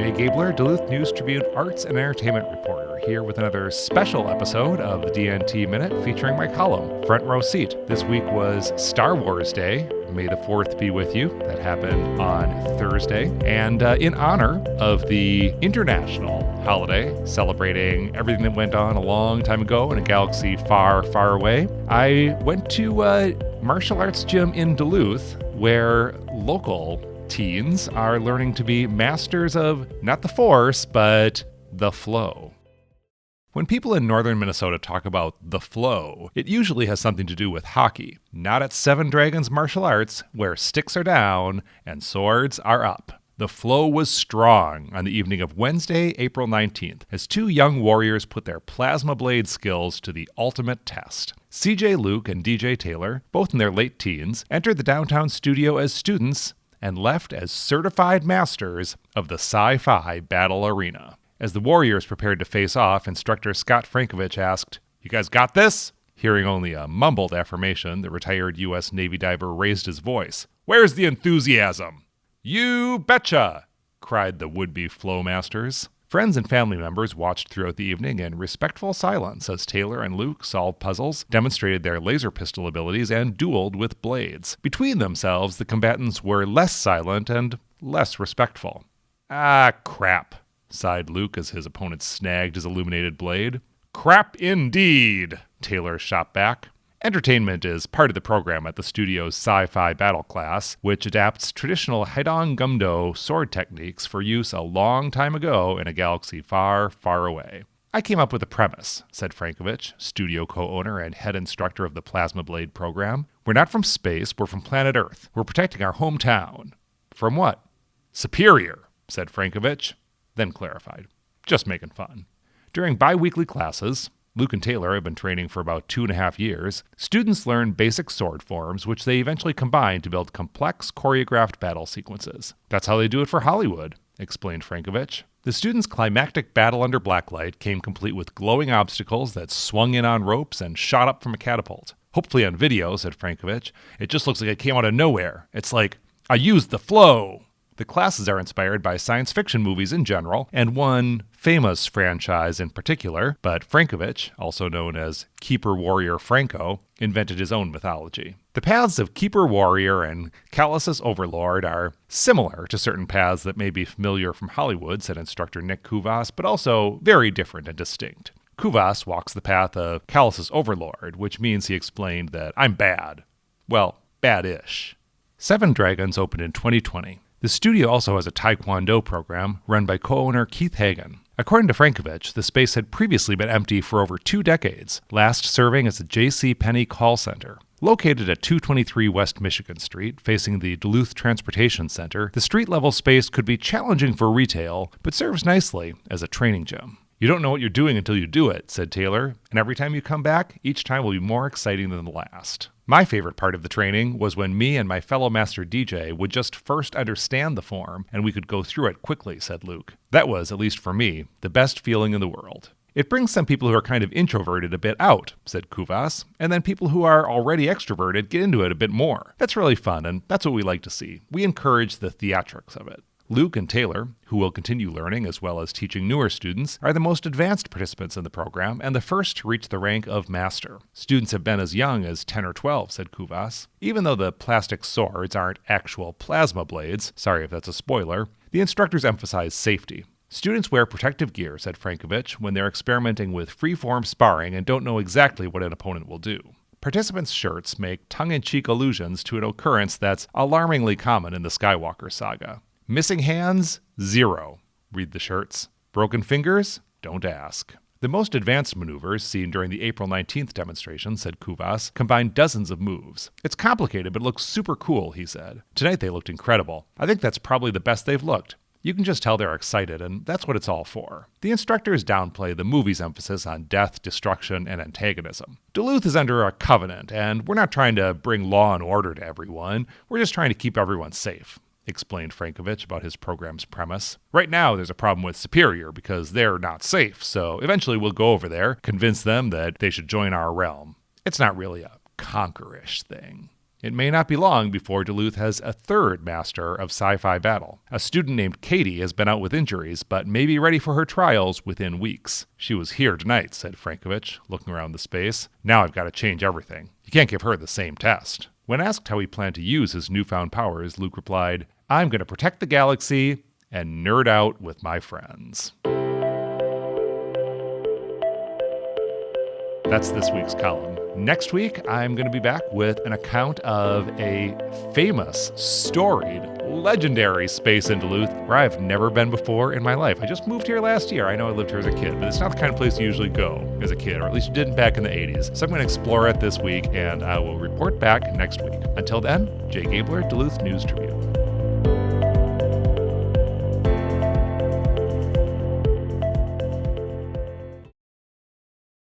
Jay Gabler, Duluth News Tribune arts and entertainment reporter, here with another special episode of the DNT Minute featuring my column, Front Row Seat. This week was Star Wars Day. May the 4th be with you. That happened on Thursday. And in honor of the international holiday, celebrating everything that went on a long time ago in a galaxy far, far away, I went to a martial arts gym in Duluth where local teens are learning to be masters of not the Force, but the flow. When people in northern Minnesota talk about the flow, it usually has something to do with hockey. Not at Seven Dragons Martial Arts, where sticks are down and swords are up. The flow was strong on the evening of Wednesday, April 19th, as two young warriors put their plasma blade skills to the ultimate test. CJ Luke and DJ Taylor, both in their late teens, entered the downtown studio as students and left as certified masters of the sci-fi battle arena. As the warriors prepared to face off, instructor Scott Frankovich asked, "You guys got this?" Hearing only a mumbled affirmation, the retired U.S. Navy diver raised his voice. "Where's the enthusiasm?" "You betcha!" cried the would-be flow masters. Friends and family members watched throughout the evening in respectful silence as Taylor and Luke solved puzzles, demonstrated their laser pistol abilities, and dueled with blades. Between themselves, the combatants were less silent and less respectful. "Ah, crap," sighed Luke as his opponent snagged his illuminated blade. "Crap indeed," Taylor shot back. Entertainment is part of the program at the studio's sci-fi battle class, which adapts traditional Haidong Gumdo sword techniques for use a long time ago in a galaxy far, far away. "I came up with a premise," said Frankovich, studio co-owner and head instructor of the Plasma Blade program. "We're not from space, we're from planet Earth. We're protecting our hometown." "From what?" "Superior," said Frankovich, then clarified. "Just making fun." During bi-weekly classes, Luke and Taylor have been training for about 2.5 years. Students learn basic sword forms, which they eventually combine to build complex, choreographed battle sequences. "That's how they do it for Hollywood," explained Frankovich. The students' climactic battle under blacklight came complete with glowing obstacles that swung in on ropes and shot up from a catapult. "Hopefully on video," said Frankovich. "It just looks like it came out of nowhere. It's like, I used the flow." The classes are inspired by science fiction movies in general, and one famous franchise in particular, but Frankovich, also known as Keeper Warrior Franco, invented his own mythology. The paths of Keeper Warrior and Callus's Overlord are similar to certain paths that may be familiar from Hollywood, said instructor Nick Kuvas, but also very different and distinct. Kuvas walks the path of Callus's Overlord, which means, he explained, that I'm bad. Well, bad-ish. Seven Dragons opened in 2020. The studio also has a Taekwondo program run by co-owner Keith Hagen. According to Frankovich, the space had previously been empty for over 2 decades, last serving as a J.C. Penney call center. Located at 223 West Michigan Street, facing the Duluth Transportation Center, the street-level space could be challenging for retail, but serves nicely as a training gym. "You don't know what you're doing until you do it," said Taylor, "and every time you come back, each time will be more exciting than the last." "My favorite part of the training was when me and my fellow master DJ would just first understand the form, and we could go through it quickly," said Luke. "That was, at least for me, the best feeling in the world." "It brings some people who are kind of introverted a bit out," said Kuvas, "and then people who are already extroverted get into it a bit more. That's really fun, and that's what we like to see. We encourage the theatrics of it." Luke and Taylor, who will continue learning as well as teaching newer students, are the most advanced participants in the program and the first to reach the rank of master. "Students have been as young as 10 or 12, said Kuvas. Even though the plastic swords aren't actual plasma blades, sorry if that's a spoiler, the instructors emphasize safety. "Students wear protective gear," said Frankovich, "when they're experimenting with free-form sparring and don't know exactly what an opponent will do." Participants' shirts make tongue-in-cheek allusions to an occurrence that's alarmingly common in the Skywalker saga. "Missing hands? 0. Read the shirts. "Broken fingers? Don't ask." The most advanced maneuvers seen during the April 19th demonstration, said Kuvas, combined dozens of moves. "It's complicated, but looks super cool," he said. "Tonight they looked incredible. I think that's probably the best they've looked." You can just tell they're excited, and that's what it's all for. The instructors downplay the movie's emphasis on death, destruction, and antagonism. Duluth is under a covenant, and we're not trying to bring law and order to everyone. We're just trying to keep everyone safe, explained Frankovich about his program's premise. "Right now, there's a problem with Superior because they're not safe, so eventually we'll go over there, convince them that they should join our realm. It's not really a conquer-ish thing." It may not be long before Duluth has a third master of sci-fi battle. A student named Katie has been out with injuries, but may be ready for her trials within weeks. "She was here tonight," said Frankovich, looking around the space. "Now I've got to change everything. You can't give her the same test." When asked how he planned to use his newfound powers, Luke replied, "I'm going to protect the galaxy and nerd out with my friends." That's this week's column. Next week, I'm going to be back with an account of a famous, storied, legendary space in Duluth where I've never been before in my life. I just moved here last year. I know I lived here as a kid, but it's not the kind of place you usually go as a kid, or at least you didn't back in the 80s. So I'm going to explore it this week, and I will report back next week. Until then, Jay Gabler, Duluth News Tribune.